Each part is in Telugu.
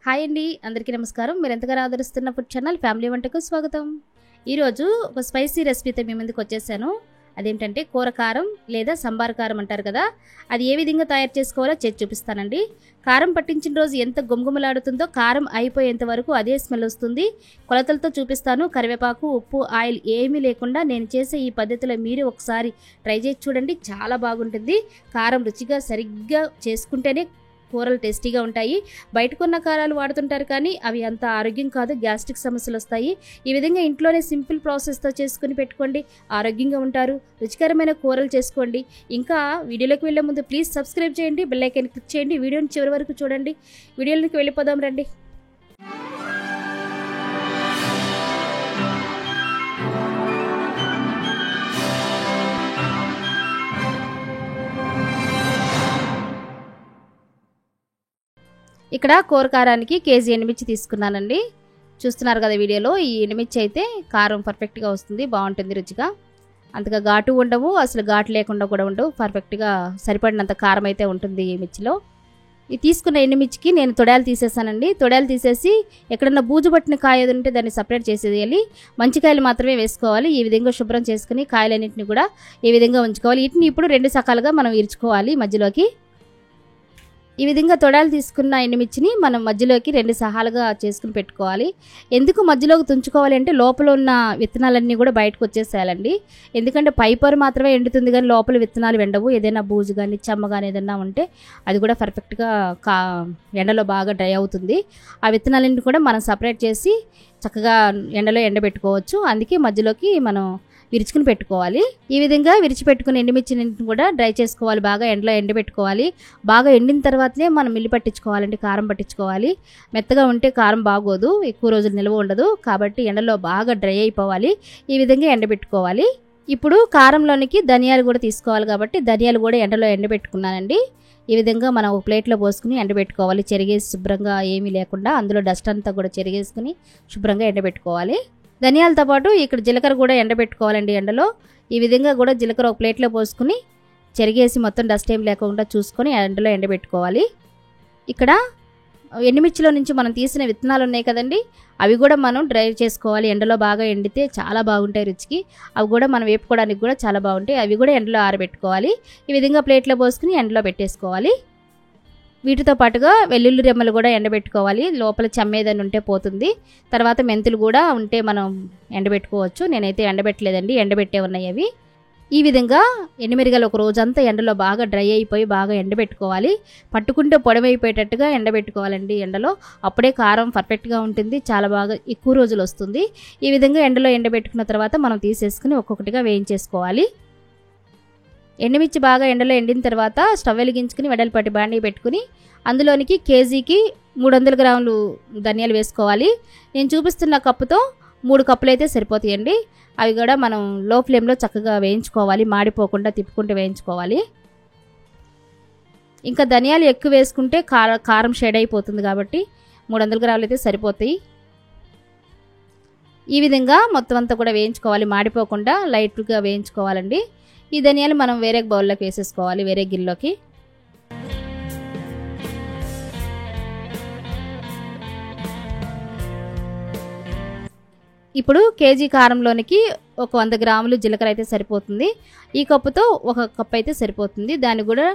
హాయ్ అండి, అందరికీ నమస్కారం. మీరు ఎంతగానో ఆదరిస్తున్న ఫుడ్ ఛానల్ ఫ్యామిలీ వంటకు స్వాగతం. ఈరోజు ఒక స్పైసీ రెసిపీతో మీ ముందుకు వచ్చేసాను. అదేంటంటే కూర కారం లేదా సంబార్ కారం అంటారు కదా, అది ఏ విధంగా తయారు చేసుకోవాలో చేసి చూపిస్తానండి. కారం పట్టించిన రోజు ఎంత గుమగుమలాడుతుందో కారం అయిపోయేంత వరకు అదే స్మెల్ వస్తుంది. కొలతలతో చూపిస్తాను. కరివేపాకు, ఉప్పు, ఆయిల్ ఏమీ లేకుండా నేను చేసే ఈ పద్ధతిలో మీరు ఒకసారి ట్రై చేసి చూడండి. చాలా బాగుంటుంది. కారం రుచిగా సరిగ్గా చేసుకుంటేనే కూరలు టేస్టీగా ఉంటాయి. బయట కొన్న కారాలు వాడుతుంటారు కానీ అవి అంత ఆరోగ్యం కాదు, గ్యాస్ట్రిక్ సమస్యలు వస్తాయి. ఈ విధంగా ఇంట్లోనే సింపుల్ ప్రాసెస్తో చేసుకుని పెట్టుకోండి, ఆరోగ్యంగా ఉంటారు. రుచికరమైన కూరలు చేసుకోండి. ఇంకా వీడియోలోకి వెళ్ళే ముందు ప్లీజ్ సబ్స్క్రైబ్ చేయండి, బెల్ ఐకాన్ క్లిక్ చేయండి, వీడియోని చివరి వరకు చూడండి. వీడియోలోకి వెళ్ళిపోదాం రండి. ఇక్కడ కూర కారానికి కేజీ ఎండుమిర్చి తీసుకున్నానండి. చూస్తున్నారు కదా వీడియోలో. ఈ ఎండుమిర్చి అయితే కారం పర్ఫెక్ట్గా వస్తుంది, బాగుంటుంది రుచిగా. అంతగా ఘాటు ఉండవు, అసలు ఘాటు లేకుండా కూడా ఉండవు. పర్ఫెక్ట్గా సరిపడినంత కారం అయితే ఉంటుంది ఈ మిర్చిలో. ఈ తీసుకున్న ఎండుమిర్చికి నేను తొడాలు తీసేసానండి. తొడాలు తీసేసి ఎక్కడన్నా బూజు పట్టిన కాయ ఉంటే దాన్ని సపరేట్ చేసేయాలి. మంచి కాయలు మాత్రమే వేసుకోవాలి. ఈ విధంగా శుభ్రం చేసుకుని కాయలన్నింటినీ కూడా ఈ విధంగా ఉంచుకోవాలి. వీటిని ఇప్పుడు 2 సకాలుగా మనం ఇరుచుకోవాలి మధ్యలోకి. ఈ విధంగా తొడాలు తీసుకున్న ఎండుమిర్చిని మనం మధ్యలోకి 2 సహాలుగా చేసుకుని పెట్టుకోవాలి. ఎందుకు మధ్యలోకి తుంచుకోవాలి అంటే లోపల ఉన్న విత్తనాలన్నీ కూడా బయటకు వచ్చేసేయాలండి. ఎందుకంటే పైపొర మాత్రమే ఎండుతుంది కానీ లోపల విత్తనాలు ఎండవు. ఏదైనా బూజు కానీ చెమ్మ కానీ ఏదైనా ఉంటే అది కూడా పర్ఫెక్ట్గా ఎండలో బాగా డ్రై అవుతుంది. ఆ విత్తనాలన్నీ కూడా మనం సపరేట్ చేసి చక్కగా ఎండలో ఎండబెట్టుకోవచ్చు. అందుకే మధ్యలోకి మనం విరుచుకుని పెట్టుకోవాలి. ఈ విధంగా విరిచిపెట్టుకుని ఎండుమిర్చిని కూడా డ్రై చేసుకోవాలి. బాగా ఎండలో ఎండబెట్టుకోవాలి. బాగా ఎండిన తర్వాతనే మనం మిల్లి పట్టించుకోవాలండి, కారం పట్టించుకోవాలి. మెత్తగా ఉంటే కారం బాగోదు, ఎక్కువ రోజులు నిల్వ ఉండదు. కాబట్టి ఎండలో బాగా డ్రై అయిపోవాలి. ఈ విధంగా ఎండబెట్టుకోవాలి. ఇప్పుడు కారంలోనికి ధనియాలు కూడా తీసుకోవాలి కాబట్టి ధనియాలు కూడా ఎండలో ఎండబెట్టుకున్నానండి. ఈ విధంగా మనం ఒక ప్లేట్లో పోసుకుని ఎండబెట్టుకోవాలి. చెరిగేసి శుభ్రంగా ఏమీ లేకుండా అందులో డస్ట్ అంతా కూడా చెరిగేసుకుని శుభ్రంగా ఎండబెట్టుకోవాలి. ధనియాలతో పాటు ఇక్కడ జీలకర్ర కూడా ఎండబెట్టుకోవాలండి ఎండలో. ఈ విధంగా కూడా జీలకర్ర ఒక ప్లేట్లో పోసుకుని చెరిగేసి మొత్తం డస్ట్ ఏం లేకుండా చూసుకొని ఎండలో ఎండబెట్టుకోవాలి. ఇక్కడ ఎండుమిర్చిలో నుంచి మనం తీసిన విత్తనాలు ఉన్నాయి కదండి, అవి కూడా మనం డ్రై చేసుకోవాలి. ఎండలో బాగా ఎండితే చాలా బాగుంటాయి రుచికి. అవి కూడా మనం వేపుకోవడానికి కూడా చాలా బాగుంటాయి. అవి కూడా ఎండలో ఆరబెట్టుకోవాలి. ఈ విధంగా ప్లేట్లో పోసుకుని ఎండలో పెట్టేసుకోవాలి. వీటితో పాటుగా వెల్లుల్లి రెమ్మలు కూడా ఎండబెట్టుకోవాలి. లోపల చెమ్మేదని ఉంటే పోతుంది. తర్వాత మెంతులు కూడా ఉంటే మనం ఎండబెట్టుకోవచ్చు. నేనైతే ఎండబెట్టలేదండి, ఎండబెట్టే ఉన్నాయి అవి. ఈ విధంగా ఎండుమిరగాయలు ఒక రోజంతా ఎండలో బాగా డ్రై అయిపోయి బాగా ఎండబెట్టుకోవాలి. పట్టుకుంటే పొడవైపోయేటట్టుగా ఎండబెట్టుకోవాలండి ఎండలో. అప్పుడే కారం పర్ఫెక్ట్గా ఉంటుంది, చాలా బాగా ఎక్కువ రోజులు వస్తుంది. ఈ విధంగా ఎండలో ఎండబెట్టుకున్న తర్వాత మనం తీసేసుకుని ఒక్కొక్కటిగా వేయించేసుకోవాలి. ఎండుమిర్చి బాగా ఎండలో ఎండిన తర్వాత స్టవ్ వెలిగించుకుని వెడల్పాటి బాండీ పెట్టుకుని అందులోనికి కేజీకి 300 గ్రాములు ధనియాలు వేసుకోవాలి. నేను చూపిస్తున్న కప్పుతో 3 కప్పులు అయితే సరిపోతాయండి. అవి కూడా మనం లో ఫ్లేమ్లో చక్కగా వేయించుకోవాలి, మాడిపోకుండా తిప్పుకుంటూ వేయించుకోవాలి. ఇంకా ధనియాలు ఎక్కువ వేసుకుంటే కారం షేడ్ అయిపోతుంది కాబట్టి 300 గ్రాములు అయితే సరిపోతాయి. ఈ విధంగా మొత్తం అంతా కూడా వేయించుకోవాలి, మాడిపోకుండా లైట్గా వేయించుకోవాలండి. ఈ ధనియాలు మనం వేరే బౌల్లోకి వేసేసుకోవాలి, వేరే గిన్నెలోకి. ఇప్పుడు కేజీ కారంలోనికి ఒక 100 గ్రాములు జీలకర్ర అయితే సరిపోతుంది. ఈ కప్పుతో 1 కప్ అయితే సరిపోతుంది. దాన్ని కూడా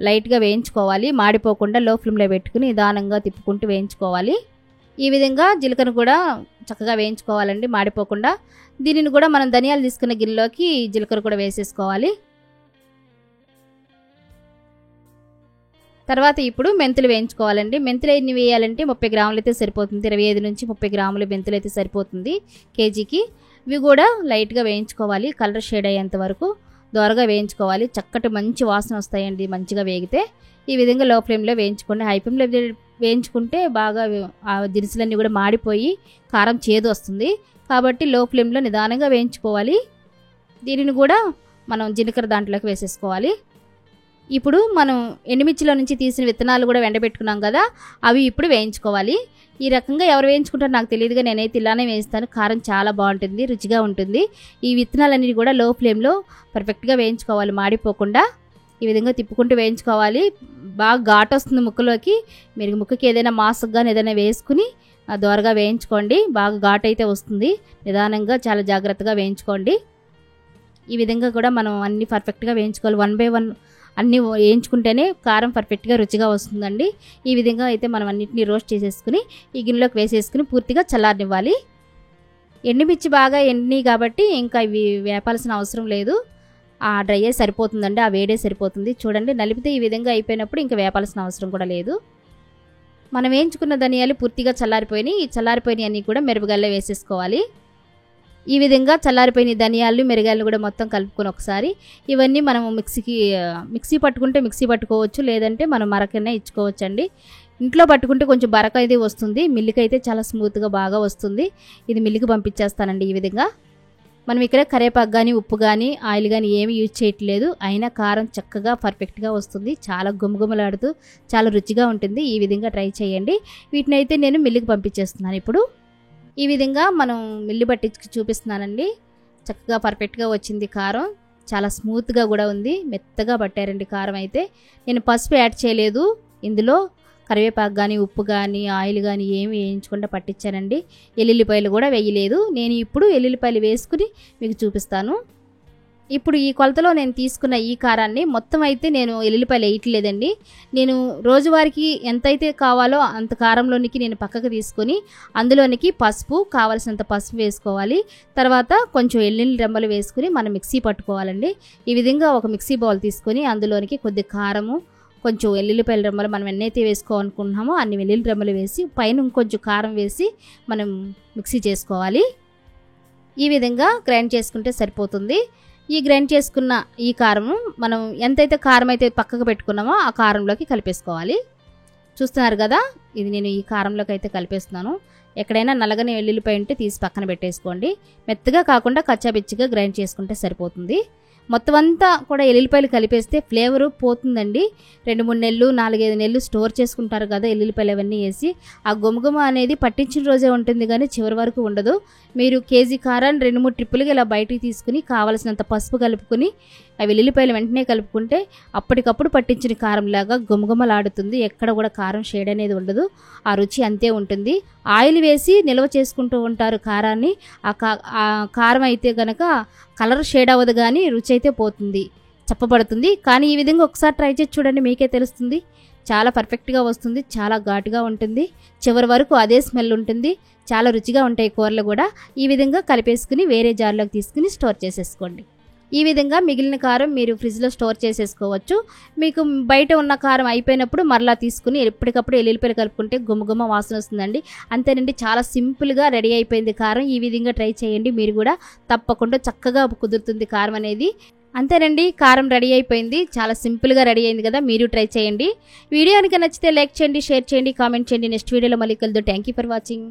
లైట్గా వేయించుకోవాలి, మాడిపోకుండా లో ఫ్లేమ్లో పెట్టుకుని నిదానంగా తిప్పుకుంటూ వేయించుకోవాలి. ఈ విధంగా జీలకర్ర కూడా చక్కగా వేయించుకోవాలండి, మాడిపోకుండా. దీనిని కూడా మనం ధనియాలు తీసుకున్న గిన్నెలోకి జీలకర్ర కూడా వేసేసుకోవాలి. తర్వాత ఇప్పుడు మెంతులు వేయించుకోవాలండి. మెంతులు ఎన్ని వేయాలంటే 30 గ్రాములు అయితే సరిపోతుంది. 25 నుంచి 30 గ్రాములు మెంతులు అయితే సరిపోతుంది కేజీకి. ఇవి కూడా లైట్గా వేయించుకోవాలి, కలర్ షేడ్ అయ్యేంత వరకు దోరగా వేయించుకోవాలి. చక్కటి మంచి వాసన వస్తాయండి మంచిగా వేగితే. ఈ విధంగా లో ఫ్లేమ్లో వేయించుకోండి. హై ఫ్లేమ్లో వేయించుకుంటే బాగా ఆ దినుసులన్నీ కూడా మాడిపోయి కారం చేదు వస్తుంది. కాబట్టి లో ఫ్లేమ్లో నిదానంగా వేయించుకోవాలి. దీనిని కూడా మనం జీలకర్ర దాంట్లోకి వేసేసుకోవాలి. ఇప్పుడు మనం ఎండుమిర్చిలో నుంచి తీసిన విత్తనాలు కూడా ఎండబెట్టుకున్నాం కదా, అవి ఇప్పుడు వేయించుకోవాలి. ఈ రకంగా ఎవరు వేయించుకుంటారో నాకు తెలియదుగా, నేనైతే ఇలానే వేయిస్తాను. కారం చాలా బాగుంటుంది, రుచిగా ఉంటుంది. ఈ విత్తనాలన్నీ కూడా లో ఫ్లేమ్లో పర్ఫెక్ట్గా వేయించుకోవాలి, మాడిపోకుండా. ఈ విధంగా తిప్పుకుంటూ వేయించుకోవాలి. బాగా ఘాటు వస్తుంది ముక్కలోకి. మీరు ముక్కకి ఏదైనా మాస్క్ కానీ ఏదైనా వేసుకుని దోరగా వేయించుకోండి. బాగా ఘాటు అయితే వస్తుంది. నిదానంగా చాలా జాగ్రత్తగా వేయించుకోండి. ఈ విధంగా కూడా మనం అన్నీ పర్ఫెక్ట్గా వేయించుకోవాలి. 1 by 1 అన్నీ వేయించుకుంటేనే కారం పర్ఫెక్ట్గా రుచిగా వస్తుందండి. ఈ విధంగా అయితే మనం అన్నింటినీ రోస్ట్ చేసేసుకుని ఈ గిన్నెలోకి వేసేసుకుని పూర్తిగా చల్లారనివ్వాలి. ఎండుమిర్చి బాగా ఎండినాయి కాబట్టి ఇంకా ఇవి వేపాల్సిన అవసరం లేదు. ఆ డ్రై అయ్యి సరిపోతుందండి. ఆ వేడే సరిపోతుంది. చూడండి, నలిపితే ఈ విధంగా అయిపోయినప్పుడు ఇంకా వేపాల్సిన అవసరం కూడా లేదు. మనం వేయించుకున్న ధనియాలు పూర్తిగా చల్లారిపోయినాయి. ఈ చల్లారిపోయినాయి అన్నీ కూడా మిరపగాయల్లో వేసేసుకోవాలి. ఈ విధంగా చల్లారిపోయిన ధనియాలు మిరగాయలు కూడా మొత్తం కలుపుకొని ఒకసారి ఇవన్నీ మనం మిక్సీ పట్టుకుంటే మిక్సీ పట్టుకోవచ్చు, లేదంటే మనం మరకనే ఇచ్చుకోవచ్చండి. ఇంట్లో పట్టుకుంటే కొంచెం బరక అయితే వస్తుంది. మిల్లుకి అయితే చాలా స్మూత్గా బాగా వస్తుంది. ఇది మిల్లుకి పంపించేస్తానండి. ఈ విధంగా మనం ఇక్కడ కరివేపాకు కానీ ఉప్పు కానీ ఆయిల్ కానీ ఏమి యూజ్ చేయట్లేదు. అయినా కారం చక్కగా పర్ఫెక్ట్గా వస్తుంది. చాలా గుమగుమలాడుతూ చాలా రుచిగా ఉంటుంది. ఈ విధంగా ట్రై చేయండి. వీటిని అయితే నేను మిల్లుకి పంపించేస్తున్నాను. ఇప్పుడు ఈ విధంగా మనం మిల్లు పట్టించి చూపిస్తున్నానండి. చక్కగా పర్ఫెక్ట్గా వచ్చింది కారం. చాలా స్మూత్గా కూడా ఉంది. మెత్తగా పట్టారండి కారం అయితే. నేను పసుపు యాడ్ చేయలేదు ఇందులో. కరివేపాకు కానీ ఉప్పు కానీ ఆయిల్ కానీ ఏమి వేయించకుండా పట్టించానండి. ఎల్లుల్లిపాయలు కూడా వేయలేదు. నేను ఇప్పుడు ఎల్లుల్లిపాయలు వేసుకుని మీకు చూపిస్తాను. ఇప్పుడు ఈ కొలతలో నేను తీసుకున్న ఈ కారాన్ని మొత్తం అయితే నేను ఎల్లుల్లిపాయలు వేయట్లేదండి. నేను రోజువారికి ఎంతైతే కావాలో అంత కారంలోనికి నేను పక్కకు తీసుకొని అందులోనికి పసుపు, కావలసినంత పసుపు వేసుకోవాలి. తర్వాత కొంచెం ఎల్లుల్లి రెమ్మలు వేసుకుని మనం మిక్సీ పట్టుకోవాలండి. ఈ విధంగా ఒక మిక్సీ బౌల్ తీసుకొని అందులోనికి కొద్ది కారము, కొంచెం వెల్లుల్లిపాయల రెమ్మలు మనం ఎన్నైతే వేసుకోవాలనుకుంటున్నామో అన్ని వెల్లుల్లి రెమ్మలు వేసి పైన ఇంకొంచెం కారం వేసి మనం మిక్సీ చేసుకోవాలి. ఈ విధంగా గ్రైండ్ చేసుకుంటే సరిపోతుంది. ఈ గ్రైండ్ చేసుకున్న ఈ కారము మనం ఎంతైతే కారం అయితే పక్కకు పెట్టుకున్నామో ఆ కారంలోకి కలిపేసుకోవాలి. చూస్తున్నారు కదా, ఇది నేను ఈ కారంలోకి అయితే కలిపేస్తున్నాను. ఎక్కడైనా నల్లగని వెల్లుల్లిపాయ ఉంటే తీసి పక్కన పెట్టేసుకోండి. మెత్తగా కాకుండా కచ్చాపిచ్చిగా గ్రైండ్ చేసుకుంటే సరిపోతుంది. మొత్తం అంతా కూడా ఎల్లుల్లిపాయలు కలిపేస్తే ఫ్లేవరు పోతుందండి. 2-3 నెలలు 4-5 నెలలు స్టోర్ చేసుకుంటారు కదా ఎల్లుల్లిపాయలు అవన్నీ వేసి. ఆ గుమగుమ అనేది పట్టించిన రోజే ఉంటుంది కానీ చివరి వరకు ఉండదు. మీరు కేజీ కారాన్ని 2-3 ట్రిప్పులుగా ఇలా బయటికి తీసుకుని కావలసినంత పసుపు కలుపుకొని ఆ వెల్లుల్లిపాయలు వెంటనే కలుపుకుంటే అప్పటికప్పుడు పట్టించిన కారంలాగా గుమగుమలాడుతుంది. ఎక్కడ కూడా కారం షేడ్ అనేది ఉండదు. ఆ రుచి అంతే ఉంటుంది. ఆయిల్ వేసి నిల్వ చేసుకుంటూ ఉంటారు కారాన్ని. ఆ కారం అయితే కనుక కలర్ షేడ్ అవ్వదు కానీ రుచి అయితే పోతుంది, చప్పబడుతుంది. కానీ ఈ విధంగా ఒకసారి ట్రై చేసి చూడండి, మీకే తెలుస్తుంది. చాలా పర్ఫెక్ట్గా వస్తుంది. చాలా ఘాటుగా ఉంటుంది. చివరి వరకు అదే స్మెల్ ఉంటుంది. చాలా రుచిగా ఉంటాయి కూరలు కూడా. ఈ విధంగా కలిపేసుకుని వేరే జార్లోకి తీసుకుని స్టోర్ చేసేసుకోండి. ఈ విధంగా మిగిలిన కారం మీరు ఫ్రిడ్జ్లో స్టోర్ చేసేసుకోవచ్చు. మీకు బయట ఉన్న కారం అయిపోయినప్పుడు మరలా తీసుకుని ఎప్పటికప్పుడు ఎల్లుల్లిపాయలు కలుపుకుంటే గుమగుమ వాసన వస్తుందండి. అంతేనండి, చాలా సింపుల్గా రెడీ అయిపోయింది కారం. ఈ విధంగా ట్రై చేయండి మీరు కూడా. తప్పకుండా చక్కగా కుదురుతుంది కారం అనేది. అంతేనండి, కారం రెడీ అయిపోయింది. చాలా సింపుల్గా రెడీ అయింది కదా, మీరు ట్రై చేయండి. వీడియో కనుక నచ్చితే లైక్ చేయండి, షేర్ చేయండి, కామెంట్ చేయండి. నెక్స్ట్ వీడియోలో మళ్ళీ కలుద్దాం. Thank you for watching.